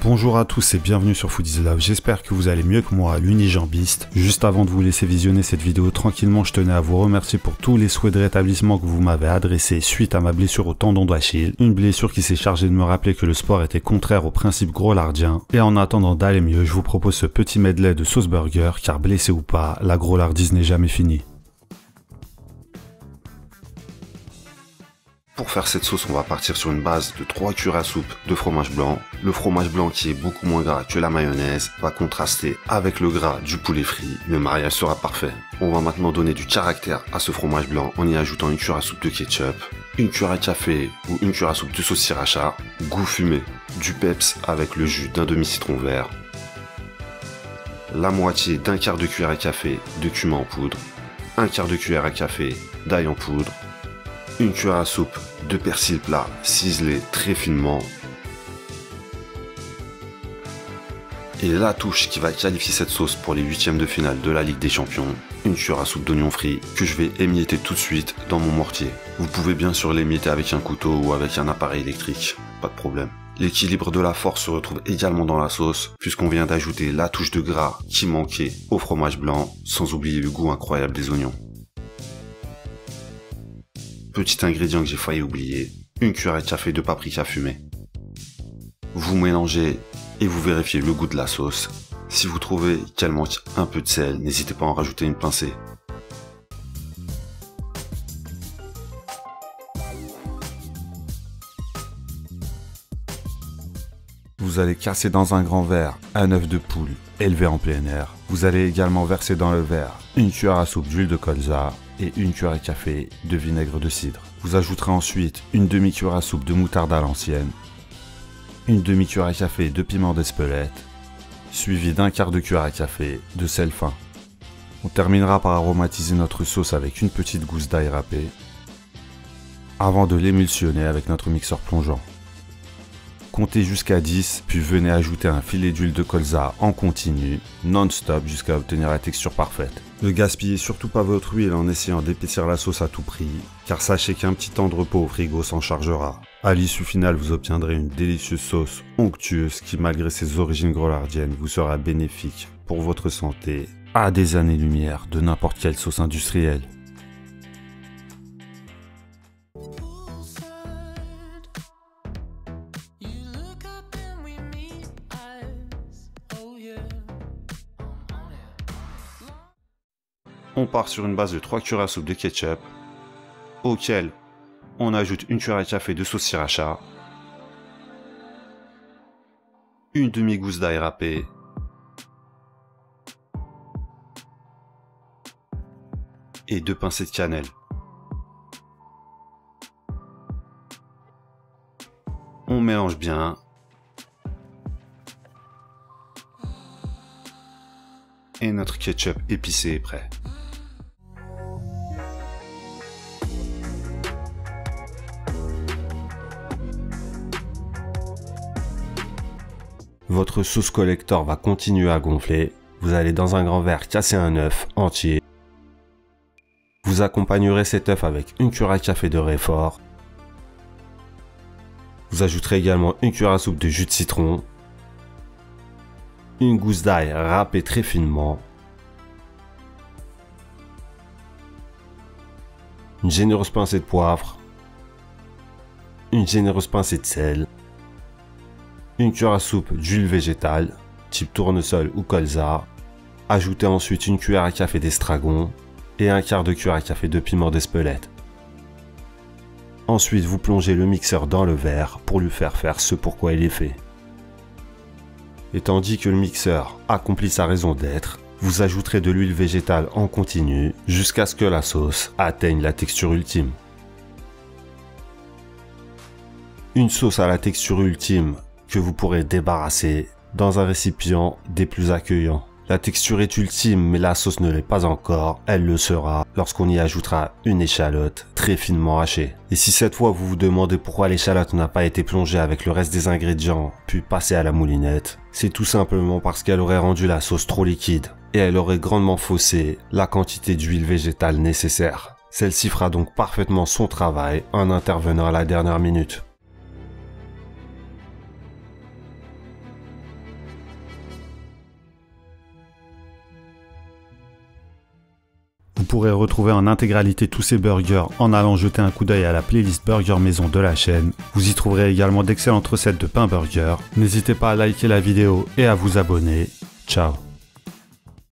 Bonjour à tous et bienvenue sur Food is Love, j'espère que vous allez mieux que moi, l'unijambiste. Juste avant de vous laisser visionner cette vidéo tranquillement, je tenais à vous remercier pour tous les souhaits de rétablissement que vous m'avez adressés suite à ma blessure au tendon d'Achille. Une blessure qui s'est chargée de me rappeler que le sport était contraire au principe grollardien. Et en attendant d'aller mieux, je vous propose ce petit medley de sauce burger, car blessé ou pas, la grolardise n'est jamais finie. Pour faire cette sauce, on va partir sur une base de 3 cuillères à soupe de fromage blanc. Le fromage blanc, qui est beaucoup moins gras que la mayonnaise, va contraster avec le gras du poulet frit. Le mariage sera parfait. On va maintenant donner du caractère à ce fromage blanc en y ajoutant une cuillère à soupe de ketchup, une cuillère à café ou une cuillère à soupe de sauce sriracha, goût fumé, du peps avec le jus d'un demi-citron vert, la moitié d'un quart de cuillère à café de cumin en poudre, un quart de cuillère à café d'ail en poudre, une cuillère à soupe de persil plat ciselé très finement. Et la touche qui va qualifier cette sauce pour les huitièmes de finale de la Ligue des Champions, une cuillère à soupe d'oignons frits que je vais émietter tout de suite dans mon mortier. Vous pouvez bien sûr l'émietter avec un couteau ou avec un appareil électrique, pas de problème. L'équilibre de la force se retrouve également dans la sauce, puisqu'on vient d'ajouter la touche de gras qui manquait au fromage blanc, sans oublier le goût incroyable des oignons. Petit ingrédient que j'ai failli oublier, une cuillère à café de paprika fumé. Vous mélangez et vous vérifiez le goût de la sauce. Si vous trouvez qu'elle manque un peu de sel, n'hésitez pas à en rajouter une pincée. Vous allez casser dans un grand verre un œuf de poule élevé en plein air. Vous allez également verser dans le verre une cuillère à soupe d'huile de colza et une cuillère à café de vinaigre de cidre. Vous ajouterez ensuite une demi-cuillère à soupe de moutarde à l'ancienne, une demi-cuillère à café de piment d'Espelette, suivi d'un quart de cuillère à café de sel fin. On terminera par aromatiser notre sauce avec une petite gousse d'ail râpé, avant de l'émulsionner avec notre mixeur plongeant. Comptez jusqu'à 10, puis venez ajouter un filet d'huile de colza en continu, non-stop jusqu'à obtenir la texture parfaite. Ne gaspillez surtout pas votre huile en essayant d'épaissir la sauce à tout prix, car sachez qu'un petit temps de repos au frigo s'en chargera. À l'issue finale, vous obtiendrez une délicieuse sauce onctueuse qui, malgré ses origines grollardiennes, vous sera bénéfique pour votre santé à des années-lumière de n'importe quelle sauce industrielle. On part sur une base de 3 cuillères à soupe de ketchup, auquel on ajoute une cuillère à café de sauce sriracha, une demi-gousse d'ail râpé, et 2 pincées de cannelle. On mélange bien. Et notre ketchup épicé est prêt. Votre sauce collector va continuer à gonfler. Vous allez dans un grand verre casser un œuf entier. Vous accompagnerez cet œuf avec une cuillère à café de Réfort. Vous ajouterez également une cuillère à soupe de jus de citron, une gousse d'ail râpée très finement, une généreuse pincée de poivre, une généreuse pincée de sel, une cuillère à soupe d'huile végétale, type tournesol ou colza. Ajoutez ensuite une cuillère à café d'estragon et un quart de cuillère à café de piment d'Espelette. Ensuite, vous plongez le mixeur dans le verre pour lui faire faire ce pourquoi il est fait. Et tandis que le mixeur accomplit sa raison d'être, vous ajouterez de l'huile végétale en continu jusqu'à ce que la sauce atteigne la texture ultime. Une sauce à la texture ultime que vous pourrez débarrasser dans un récipient des plus accueillants. La texture est ultime, mais la sauce ne l'est pas encore. Elle le sera lorsqu'on y ajoutera une échalote très finement hachée. Et si cette fois vous vous demandez pourquoi l'échalote n'a pas été plongée avec le reste des ingrédients puis passée à la moulinette, c'est tout simplement parce qu'elle aurait rendu la sauce trop liquide et elle aurait grandement faussé la quantité d'huile végétale nécessaire. Celle-ci fera donc parfaitement son travail en intervenant à la dernière minute. pourrez retrouver en intégralité tous ces burgers en allant jeter un coup d'œil à la playlist Burger Maison de la chaîne. Vous y trouverez également d'excellentes recettes de pain burger. N'hésitez pas à liker la vidéo et à vous abonner. Ciao.